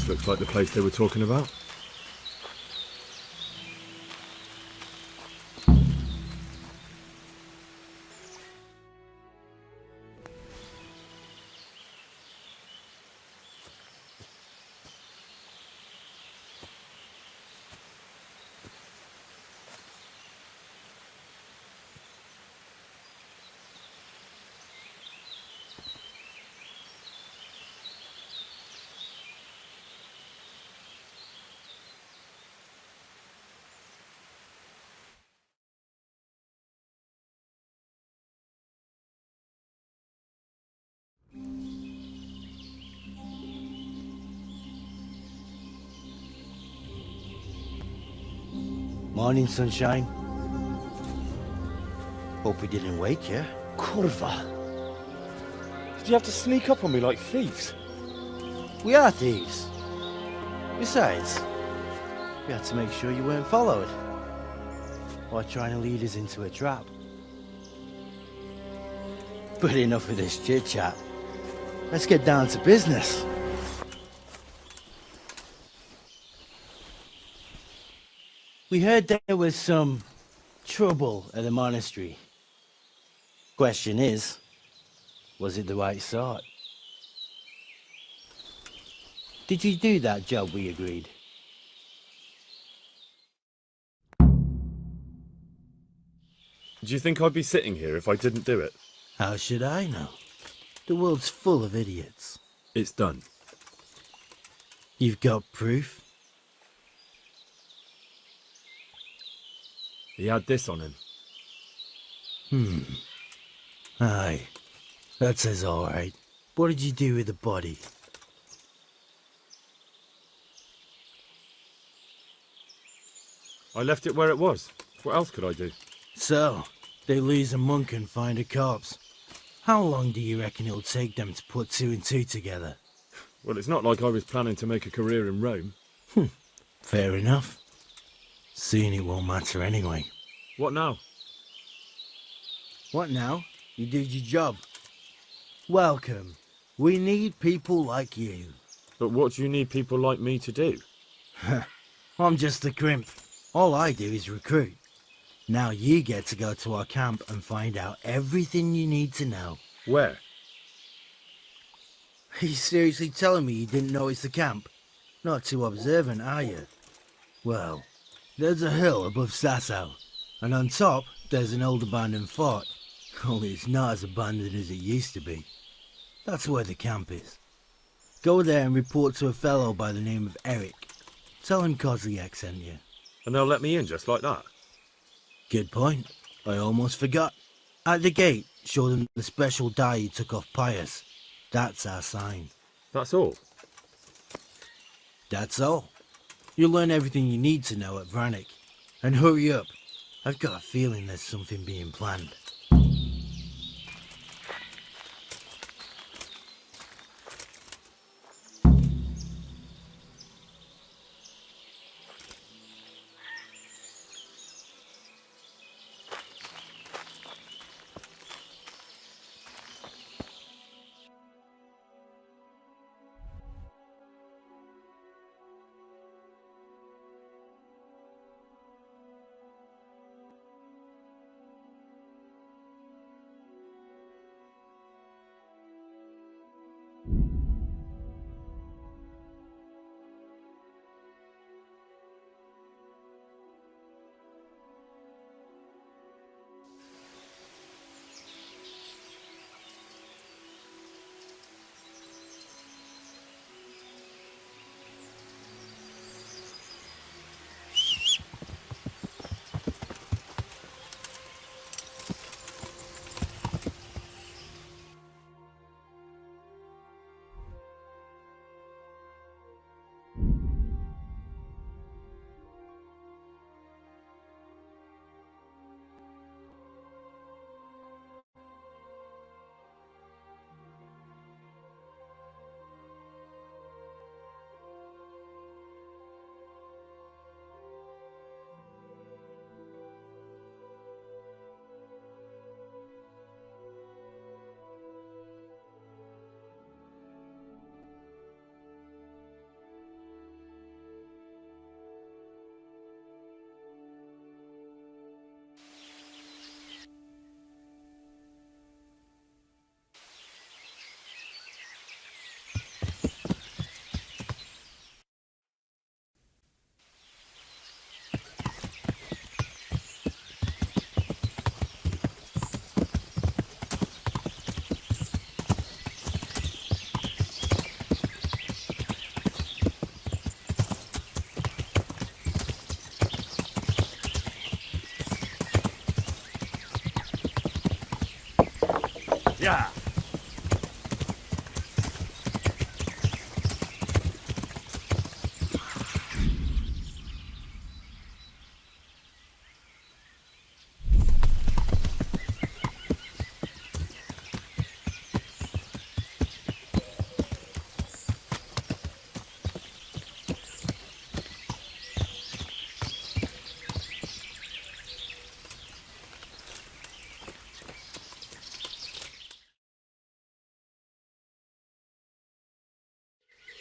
This looks like the place they were talking about. Morning, sunshine. Hope we didn't wake you. Kurva! Did you have to sneak up on me like thieves? We are thieves. Besides, we had to make sure you weren't followed. Or trying to lead us into a trap. But enough of this chit-chat. Let's get down to business. We heard there was some trouble at the monastery. Question is, was it the right sort? Did you do that job we agreed? Do you think I'd be sitting here if I didn't do it? How should I know? The world's full of idiots. It's done. You've got proof? He had this on him. Aye. That says alright. What did you do with the body? I left it where it was. What else could I do? So, they lose a monk and find a corpse. How long do you reckon it'll take them to put two and two together? Well, it's not like I was planning to make a career in Rome. Fair enough. Soon it won't matter anyway. What now? What now? You did your job. Welcome. We need people like you. But what do you need people like me to do? I'm just a crimp. All I do is recruit. Now you get to go to our camp and find out everything you need to know. Where? Are you seriously telling me you didn't notice the camp? Not too observant, are you? Well, there's a hill above Sasau, and on top there's an old abandoned fort. Only it's not as abandoned as it used to be. That's where the camp is. Go there and report to a fellow by the name of Eric. Tell him Kozliak sent you. And they'll let me in just like that? Good point. I almost forgot. At the gate, show them the special dye you took off Pius. That's our sign. That's all? That's all. You'll learn everything you need to know at Vranik. And hurry up. I've got a feeling there's something being planned.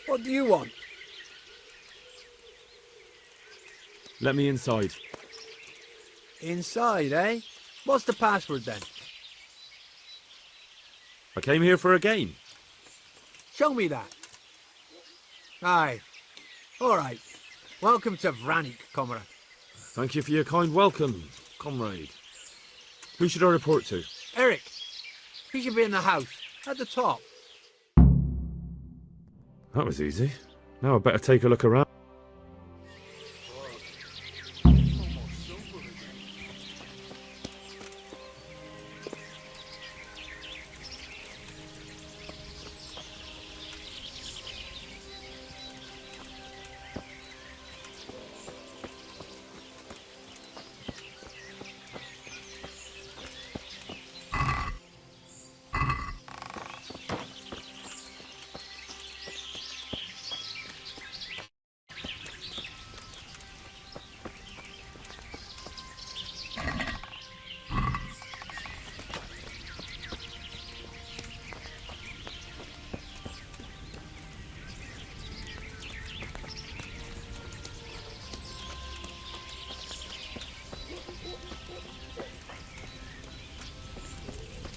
What do you want? Let me inside. Inside, eh? What's the password then? I came here for a game. Show me that. Aye. All right. Welcome to Vranik, comrade. Thank you for your kind welcome, comrade. Who should I report to? Eric. He should be in the house, at the top. That was easy. Now I better take a look around.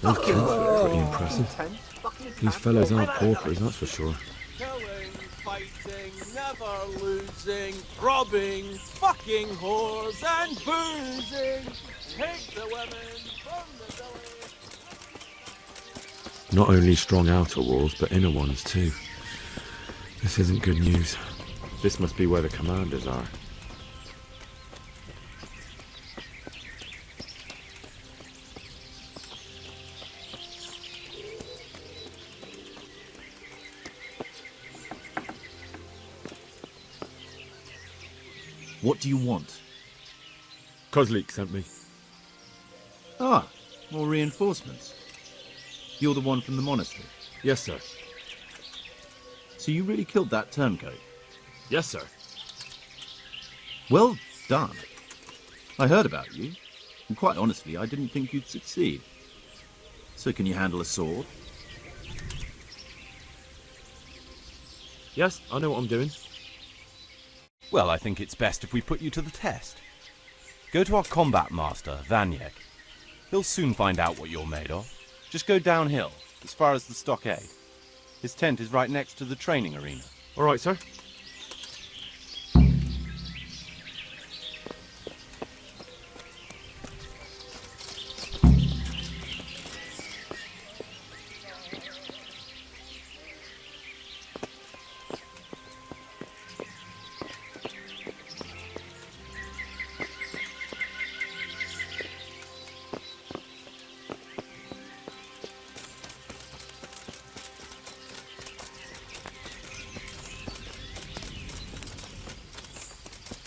Okay, pretty impressive. These fellows aren't paupers, that's for sure. Killing, fighting, never losing, robbing, fucking whores and boozing. Take the women from the village. Not only strong outer walls, but inner ones too. This isn't good news. This must be where the commanders are. What do you want? Kozlik sent me. Ah, more reinforcements. You're the one from the monastery. Yes, sir. So you really killed that turncoat? Yes, sir. Well done. I heard about you, and quite honestly, I didn't think you'd succeed. So can you handle a sword? Yes, I know what I'm doing. Well, I think it's best if we put you to the test. Go to our combat master, Vanyek. He'll soon find out what you're made of. Just go downhill, as far as the stockade. His tent is right next to the training arena. All right, sir.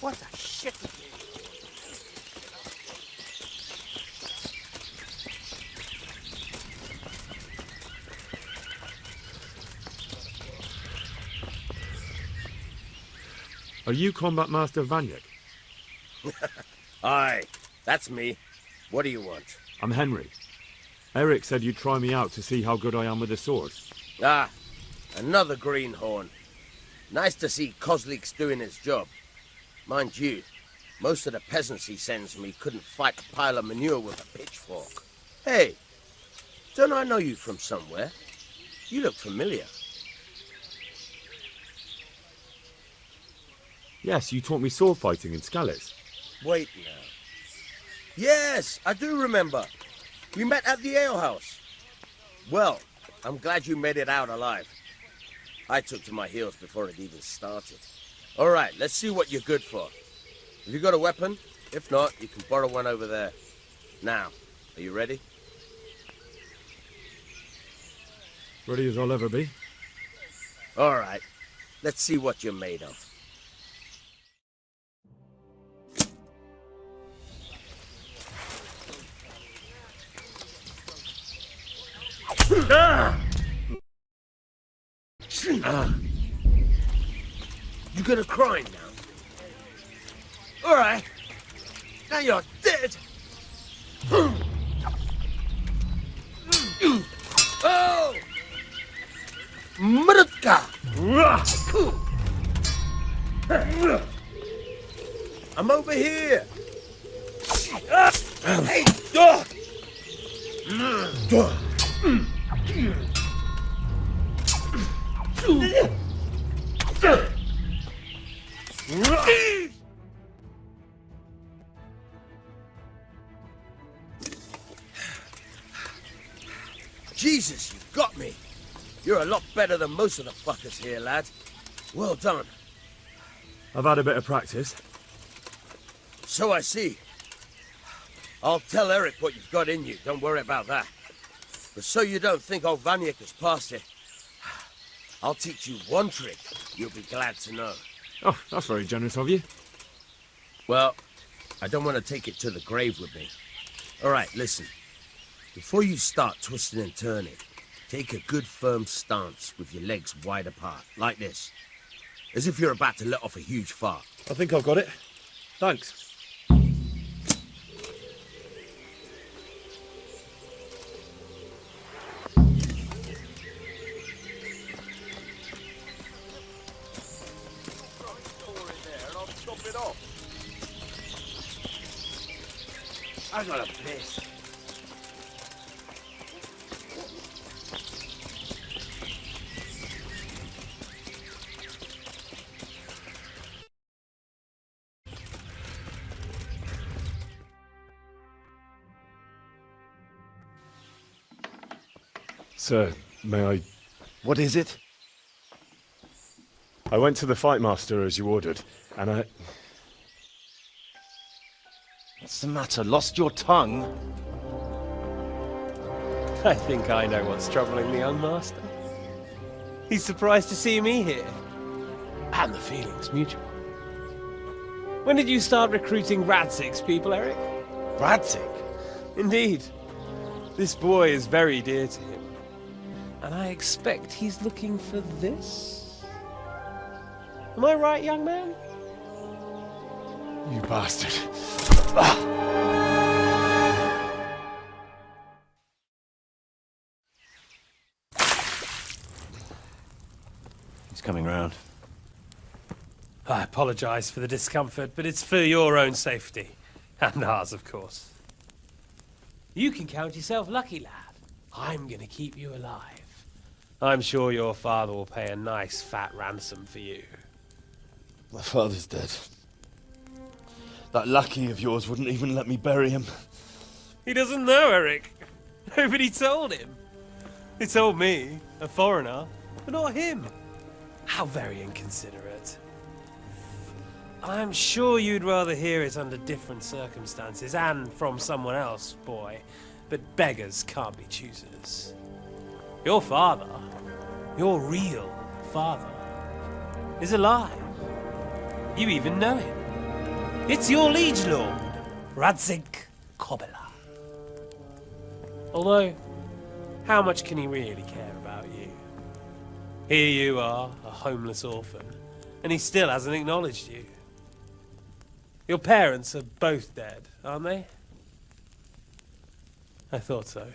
What the shit is it? Are you Combat Master Vanyek? Aye, that's me. What do you want? I'm Henry. Eric said you'd try me out to see how good I am with the sword. Ah, another greenhorn. Nice to see Kozlik's doing his job. Mind you, most of the peasants he sends me couldn't fight a pile of manure with a pitchfork. Hey, don't I know you from somewhere? You look familiar. Yes, you taught me sword fighting in Skalitz. Wait now. Yes, I do remember. We met at the alehouse. Well, I'm glad you made it out alive. I took to my heels before it even started. All right, let's see what you're good for. Have you got a weapon? If not, you can borrow one over there. Now, are you ready? Ready as I'll ever be. All right, let's see what you're made of. You gonna cry now? All right. Now you're dead. Oh! Mrutka! I'm over here! Hey! Jesus, you got me! You're a lot better than most of the fuckers here, lad. Well done. I've had a bit of practice. So I see. I'll tell Eric what you've got in you, don't worry about that. But so you don't think old Vaniek has passed it, I'll teach you one trick you'll be glad to know. Oh, that's very generous of you. Well, I don't want to take it to the grave with me. All right, listen. Before you start twisting and turning, take a good firm stance with your legs wide apart, like this. As if you're about to let off a huge fart. I think I've got it. Thanks. I got a piss. Sir, may I... What is it? I went to the fight master as you ordered, and I... What's the matter? Lost your tongue? I think I know what's troubling the young master. He's surprised to see me here. And the feeling's mutual. When did you start recruiting Radzig's people, Eric? Radzig? Indeed. This boy is very dear to him. And I expect he's looking for this? Am I right, young man? You bastard. He's coming round. I apologize for the discomfort, but it's for your own safety. And ours, of course. You can count yourself lucky, lad. I'm gonna keep you alive. I'm sure your father will pay a nice fat ransom for you. My father's dead. That lackey of yours wouldn't even let me bury him. He doesn't know, Eric. Nobody told him. He told me, a foreigner, but not him. How very inconsiderate. I'm sure you'd rather hear it under different circumstances and from someone else, boy. But beggars can't be choosers. Your father, your real father, is alive. You even know him. It's your liege lord, Radzig Kobyla. Although, how much can he really care about you? Here you are, a homeless orphan, and he still hasn't acknowledged you. Your parents are both dead, aren't they? I thought so.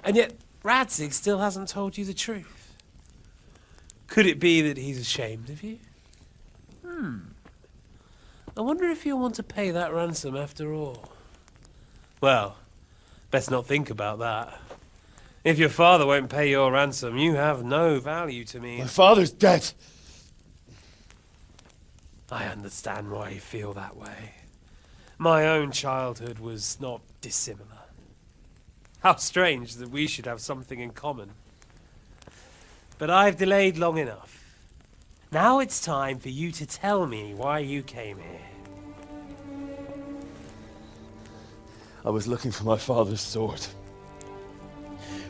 And yet, Radzig still hasn't told you the truth. Could it be that he's ashamed of you? I wonder if you'll want to pay that ransom after all. Well, best not think about that. If your father won't pay your ransom, you have no value to me. My father's dead! I understand why you feel that way. My own childhood was not dissimilar. How strange that we should have something in common. But I've delayed long enough. Now it's time for you to tell me why you came here. I was looking for my father's sword,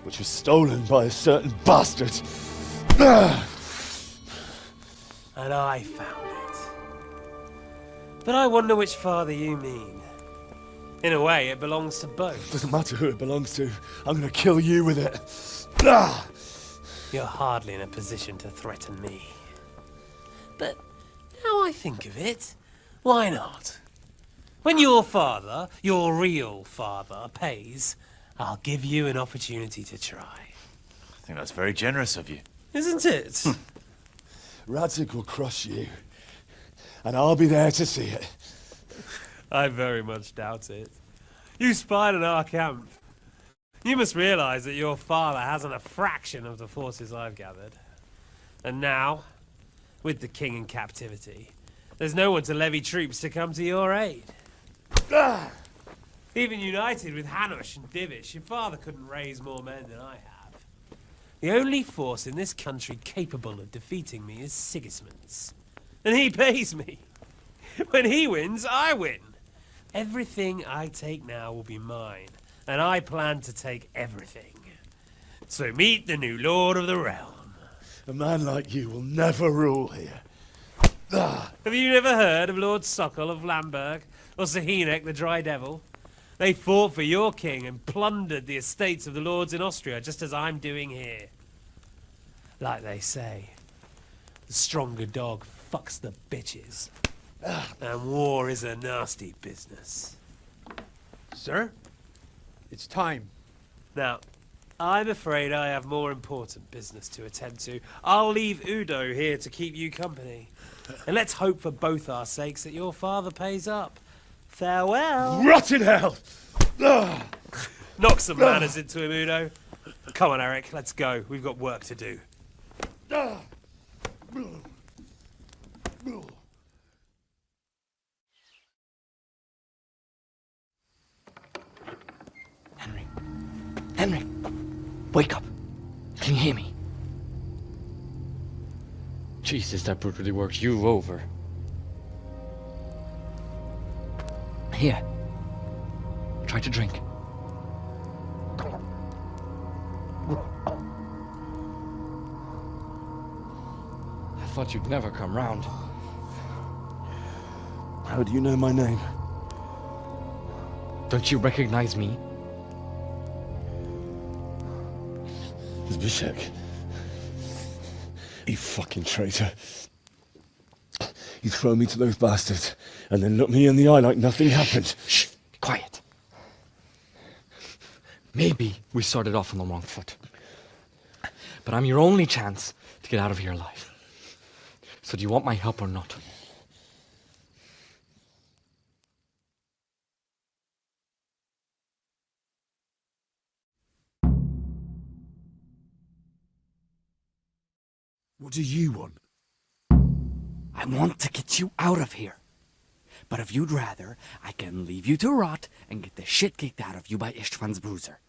which was stolen by a certain bastard. And I found it. But I wonder which father you mean. In a way, it belongs to both. Doesn't matter who it belongs to. I'm gonna kill you with it. You're hardly in a position to threaten me. But now I think of it, why not? When your father, your real father, pays, I'll give you an opportunity to try. I think that's very generous of you. isn't it? Radzig will crush you, and I'll be there to see it. I very much doubt it. You spied on our camp. You must realize that your father hasn't a fraction of the forces I've gathered. And now, with the king in captivity, there's no one to levy troops to come to your aid. Even united with Hanush and Divish, your father couldn't raise more men than I have. The only force in this country capable of defeating me is Sigismund's. And he pays me. When he wins, I win. Everything I take now will be mine, and I plan to take everything. So meet the new lord of the realm. A man like you will never rule here. Have you never heard of Lord Sokol of Lamberg, or Sahinek the Dry Devil? They fought for your king and plundered the estates of the lords in Austria, just as I'm doing here. Like they say, the stronger dog fucks the bitches. And war is a nasty business. Sir, it's time. Now, I'm afraid I have more important business to attend to. I'll leave Udo here to keep you company. And let's hope for both our sakes that your father pays up. Farewell. Rot in hell! Knock some manners into him, Udo. Come on, Eric, let's go. We've got work to do. Henry, wake up. Can you hear me? Jesus, that brutally worked you over. Here. Try to drink. I thought you'd never come round. How do you know my name? Don't you recognize me? Zbyszek. You fucking traitor. You throw me to those bastards and then look me in the eye like nothing happened. Shh! Be quiet. Maybe we started off on the wrong foot. But I'm your only chance to get out of here alive. So do you want my help or not? What do you want? I want to get you out of here. But if you'd rather, I can leave you to rot and get the shit kicked out of you by Ishtvan's bruiser.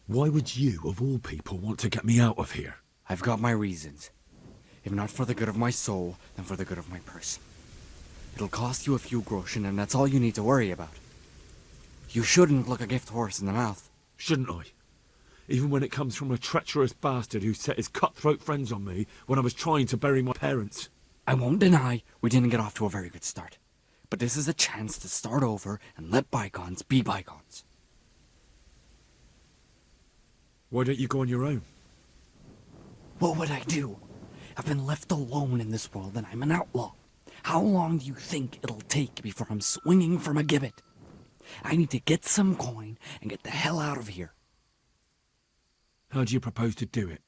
Why would you, of all people, want to get me out of here? I've got my reasons. If not for the good of my soul, then for the good of my person. It'll cost you a few groschen, and that's all you need to worry about. You shouldn't look a gift horse in the mouth. Shouldn't I? Even when it comes from a treacherous bastard who set his cutthroat friends on me when I was trying to bury my parents. I won't deny we didn't get off to a very good start. But this is a chance to start over and let bygones be bygones. Why don't you go on your own? What would I do? I've been left alone in this world and I'm an outlaw. How long do you think it'll take before I'm swinging from a gibbet? I need to get some coin and get the hell out of here. How do you propose to do it?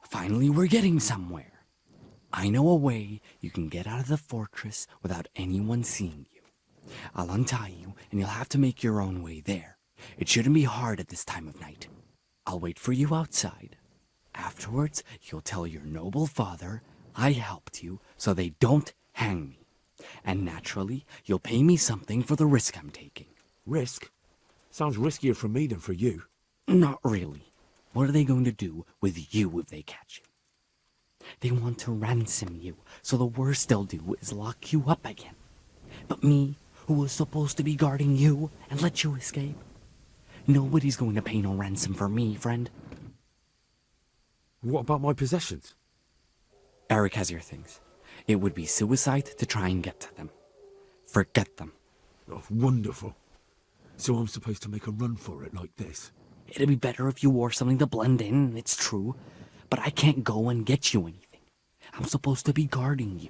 Finally, we're getting somewhere. I know a way you can get out of the fortress without anyone seeing you. I'll untie you, and you'll have to make your own way there. It shouldn't be hard at this time of night. I'll wait for you outside. Afterwards, you'll tell your noble father I helped you so they don't hang me. And naturally, you'll pay me something for the risk I'm taking. Risk? Sounds riskier for me than for you. Not really. What are they going to do with you if they catch you? They want to ransom you, so the worst they'll do is lock you up again. But me, who was supposed to be guarding you and let you escape? Nobody's going to pay no ransom for me, friend. What about my possessions? Eric has your things. It would be suicide to try and get to them. Forget them. Oh, wonderful. So I'm supposed to make a run for it like this? It'd be better if you wore something to blend in, it's true. But I can't go and get you anything. I'm supposed to be guarding you.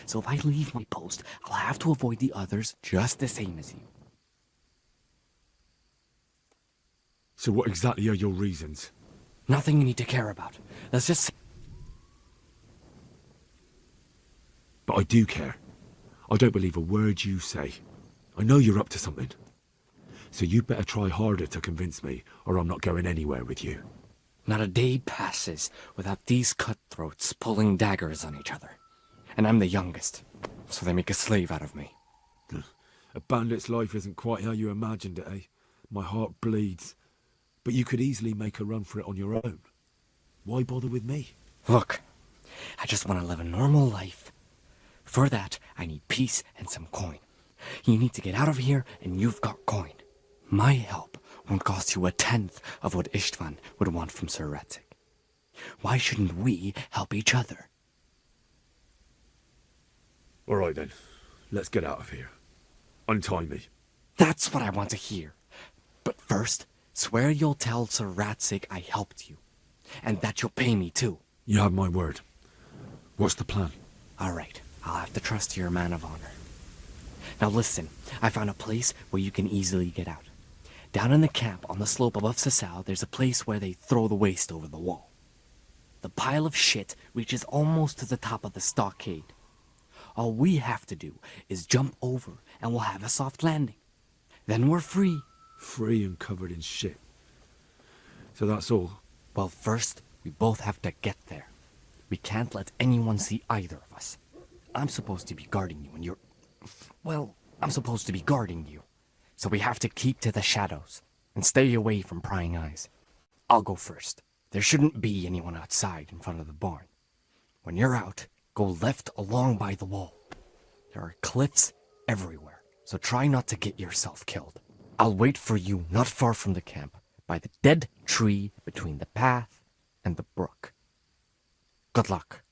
So if I leave my post, I'll have to avoid the others just the same as you. So what exactly are your reasons? Nothing you need to care about. Let's just... But I do care. I don't believe a word you say. I know you're up to something. So you better try harder to convince me, or I'm not going anywhere with you. Not a day passes without these cutthroats pulling daggers on each other. And I'm the youngest, so they make a slave out of me. A bandit's life isn't quite how you imagined it, eh? My heart bleeds. But you could easily make a run for it on your own. Why bother with me? Look, I just want to live a normal life. For that, I need peace and some coin. You need to get out of here, and you've got coin. My help won't cost you 1/10 of what Istvan would want from Sir Ratzik. Why shouldn't we help each other? All right then, let's get out of here. Untie me. That's what I want to hear. But first, swear you'll tell Sir Ratzik I helped you. And that you'll pay me too. You have my word. What's the plan? All right, I'll have to trust you're a man of honor. Now listen, I found a place where you can easily get out. Down in the camp on the slope above Sasau, there's a place where they throw the waste over the wall. The pile of shit reaches almost to the top of the stockade. All we have to do is jump over and we'll have a soft landing. Then we're free. Free and covered in shit. So that's all? Well, first, we both have to get there. We can't let anyone see either of us. I'm supposed to be guarding you and you're... Well, I'm supposed to be guarding you. So we have to keep to the shadows and stay away from prying eyes. I'll go first. There shouldn't be anyone outside in front of the barn. When you're out, go left along by the wall. There are cliffs everywhere, so try not to get yourself killed. I'll wait for you not far from the camp, by the dead tree between the path and the brook. Good luck.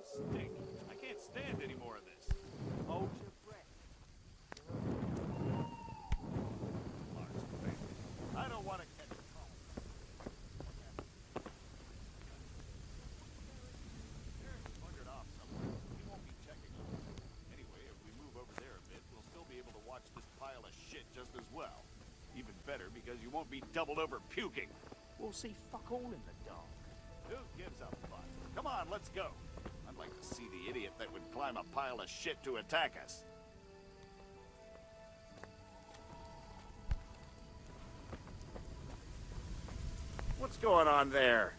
stink. I can't stand any more of this. Hold your breath. Lars, baby, I don't want to catch a cold. Eric's buggered off somewhere. He won't be checking on us. Anyway, if we move over there a bit, we'll still be able to watch this pile of shit just as well. Even better, because you won't be doubled over puking. We'll see fuck all in the dark. Who gives a fuck? Come on, let's go. I'd like to see the idiot that would climb a pile of shit to attack us. What's going on there?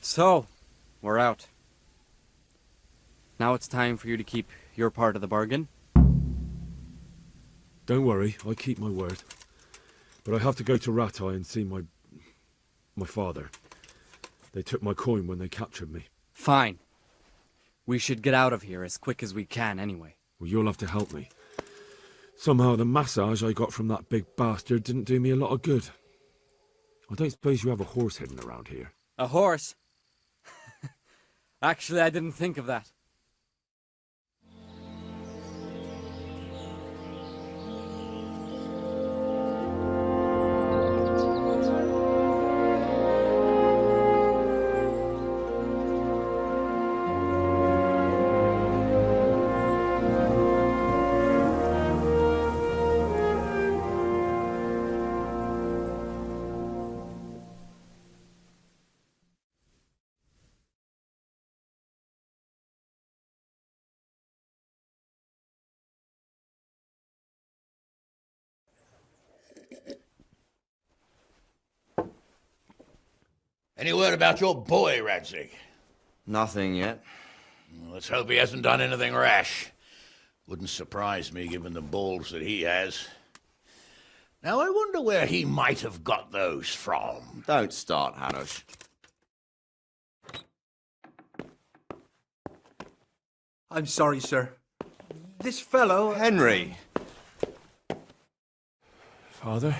So, we're out. Now it's time for you to keep your part of the bargain. Don't worry, I keep my word. But I have to go to Ratai and see my father. They took my coin when they captured me. Fine. We should get out of here as quick as we can anyway. Well, you'll have to help me. Somehow the massage I got from that big bastard didn't do me a lot of good. I don't suppose you have a horse hidden around here. A horse? Actually, I didn't think of that. Any word about your boy, Radzig? Nothing yet. Let's hope he hasn't done anything rash. Wouldn't surprise me, given the balls that he has. Now, I wonder where he might have got those from. Don't start, Hanush. I'm sorry, sir. This fellow... Henry! Father?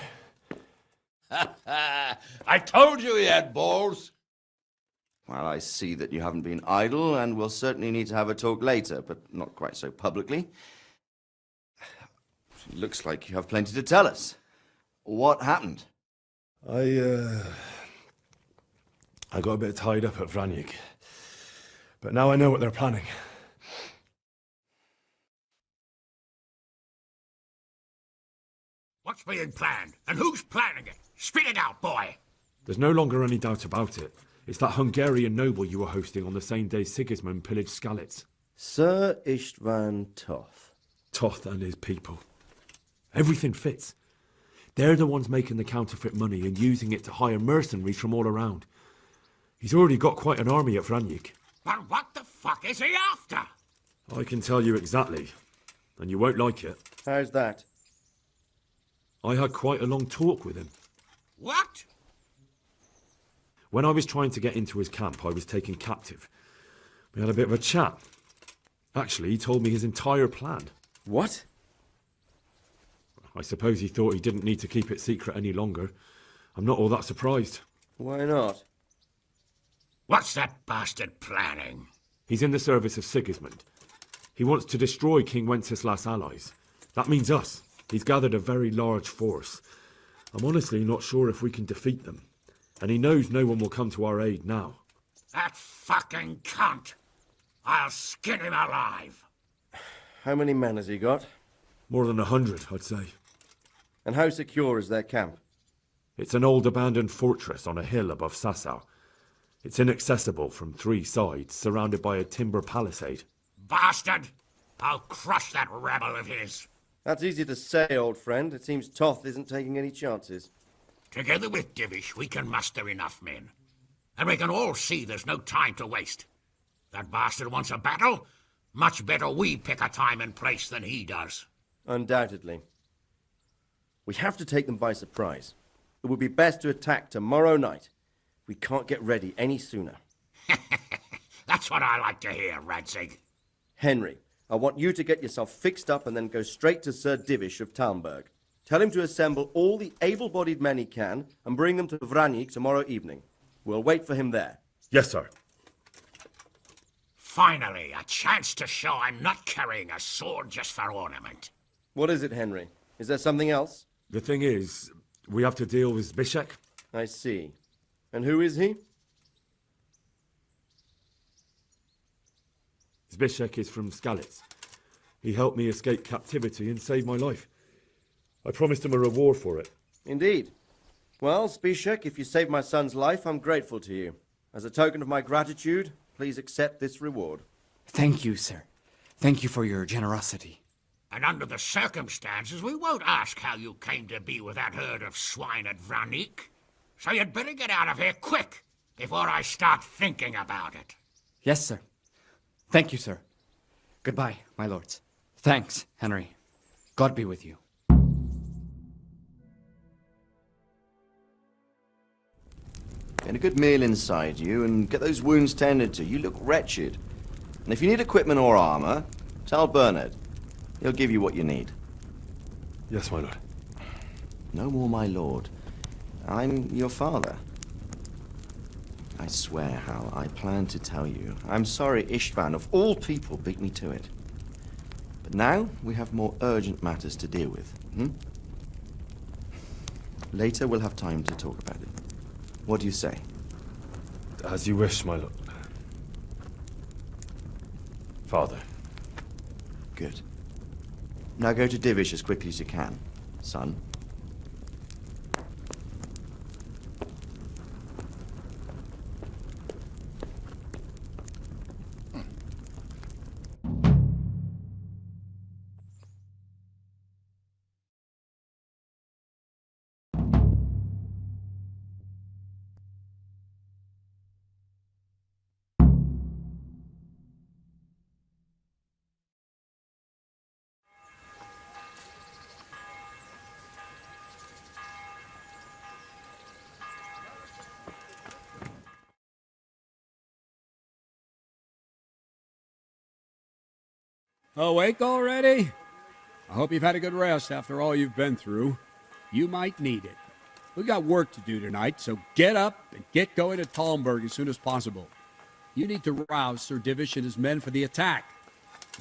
I told you he had balls. Well, I see that you haven't been idle, and we'll certainly need to have a talk later, but not quite so publicly. It looks like you have plenty to tell us. What happened? I got a bit tied up at Vranyik. But now I know what they're planning. What's being planned? And who's planning it? Spit it out, boy! There's no longer any doubt about it. It's that Hungarian noble you were hosting on the same day Sigismund pillaged Skalitz. Sir Istvan Toth. Toth and his people. Everything fits. They're the ones making the counterfeit money and using it to hire mercenaries from all around. He's already got quite an army at Vranyik. But what the fuck is he after? I can tell you exactly, and you won't like it. How's that? I had quite a long talk with him. What? When I was trying to get into his camp, I was taken captive. We had a bit of a chat. Actually, he told me his entire plan. What? I suppose he thought he didn't need to keep it secret any longer. I'm not all that surprised. Why not? What's that bastard planning? He's in the service of Sigismund. He wants to destroy King Wenceslas' allies. That means us. He's gathered a very large force. I'm honestly not sure if we can defeat them. And he knows no one will come to our aid now. That fucking cunt! I'll skin him alive! How many men has he got? More than 100, I'd say. And how secure is their camp? It's an old abandoned fortress on a hill above Sasau. It's inaccessible from 3 sides, surrounded by a timber palisade. Bastard! I'll crush that rebel of his! That's easy to say, old friend. It seems Toth isn't taking any chances. Together with Divish, we can muster enough men. And we can all see there's no time to waste. That bastard wants a battle. Much better we pick a time and place than he does. Undoubtedly. We have to take them by surprise. It would be best to attack tomorrow night. We can't get ready any sooner. That's what I like to hear, Radzig. Henry, I want you to get yourself fixed up and then go straight to Sir Divish of Talmberg. Tell him to assemble all the able-bodied men he can and bring them to Vranyik tomorrow evening. We'll wait for him there. Yes, sir. Finally, a chance to show I'm not carrying a sword just for ornament. What is it, Henry? Is there something else? The thing is, we have to deal with Zbyszek. I see. And who is he? Zbyszek is from Skalitz. He helped me escape captivity and saved my life. I promised him a reward for it. Indeed. Well, Zbyszek, if you saved my son's life, I'm grateful to you. As a token of my gratitude, please accept this reward. Thank you, sir. Thank you for your generosity. And under the circumstances, we won't ask how you came to be with that herd of swine at Vranyik. So you'd better get out of here quick. before I start thinking about it. Yes, sir. Thank you, sir. Goodbye, my lords. Thanks, Henry. God be with you. Get a good meal inside you and get those wounds tended to. You look wretched. And if you need equipment or armor, tell Bernard. He'll give you what you need. Yes, my lord. No more, my lord. I'm your father. I swear, Hal, I plan to tell you. I'm sorry Istvan, of all people, beat me to it. But now we have more urgent matters to deal with. Later we'll have time to talk about it. What do you say? As you wish, my lord. Father. Good. Now go to Divish as quickly as you can, son. Awake already? I hope you've had a good rest after all you've been through. You might need it. We've got work to do tonight, so get up and get going to Talmberg as soon as possible. You need to rouse Sir Divish and his men for the attack.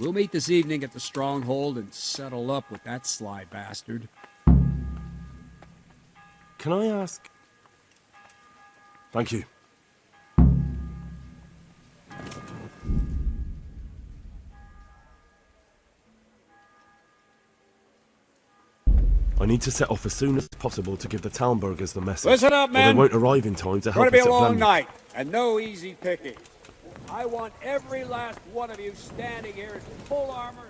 We'll meet this evening at the stronghold and settle up with that sly bastard. Can I ask? Thank you. I need to set off as soon as possible to give the Talmbergers the message. Listen up, or men! they won't arrive in time to It's help going to be us a at long Blenheim. night, and no easy picking. I want every last one of you standing here in full armor.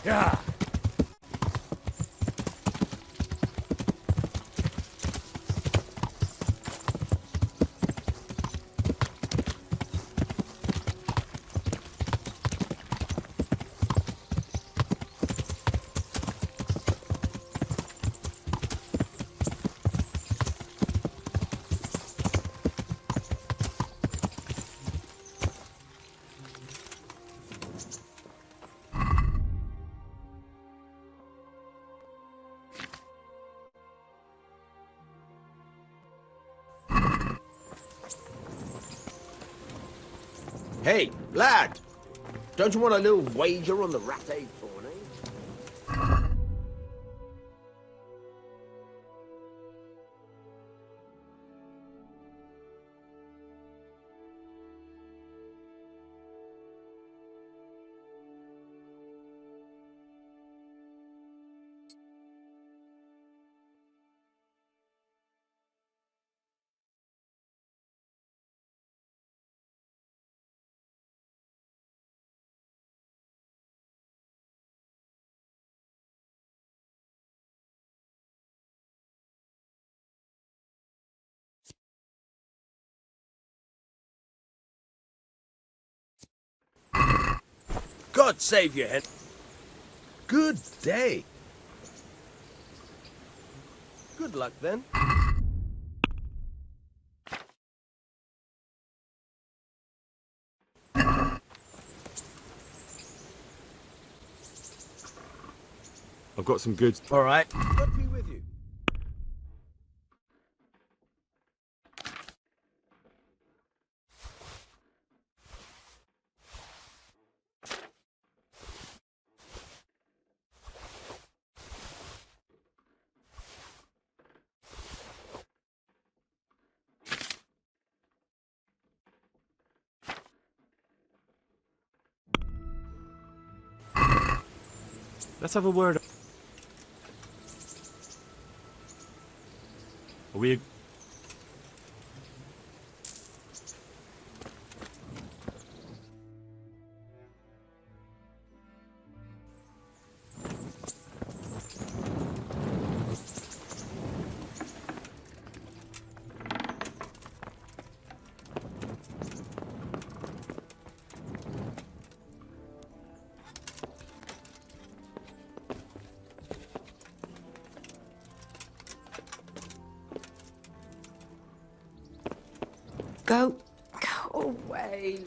Yeah. Hey, lad! Don't you want a little wager on the rat egg fawn, eh? God save you, Hen. Good day. Good luck, then. I've got some goods. All right. God be with you. Let's have a word. Are we... Go away.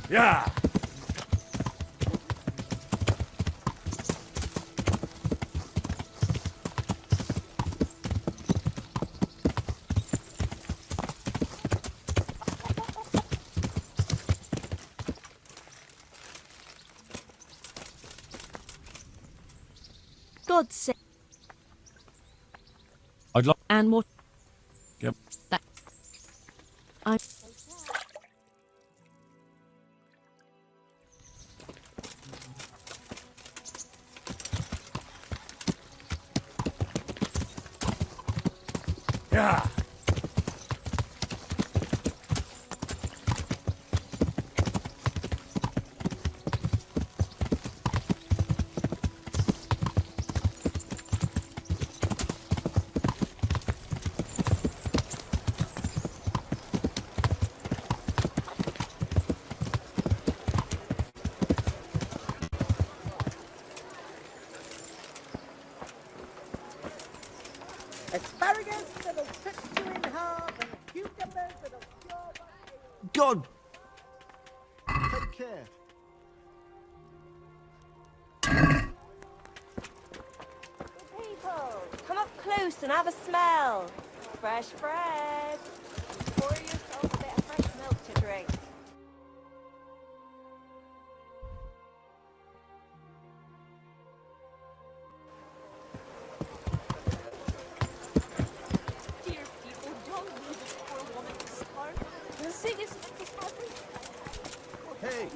Yeah! God's sake. I'd like... And what? Yep. That... I... Yeah! Asparagus that'll cut you in half and cucumbers that'll cure my... God! Take care. People, come up close and have a smell. Fresh bread. Pour yourself a bit of fresh milk to drink. Dear people, don't leave this poor woman to starve. The thing is, Hey!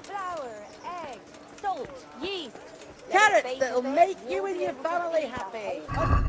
flour, eggs, salt, yeast. Carrots that'll make you and your family happy.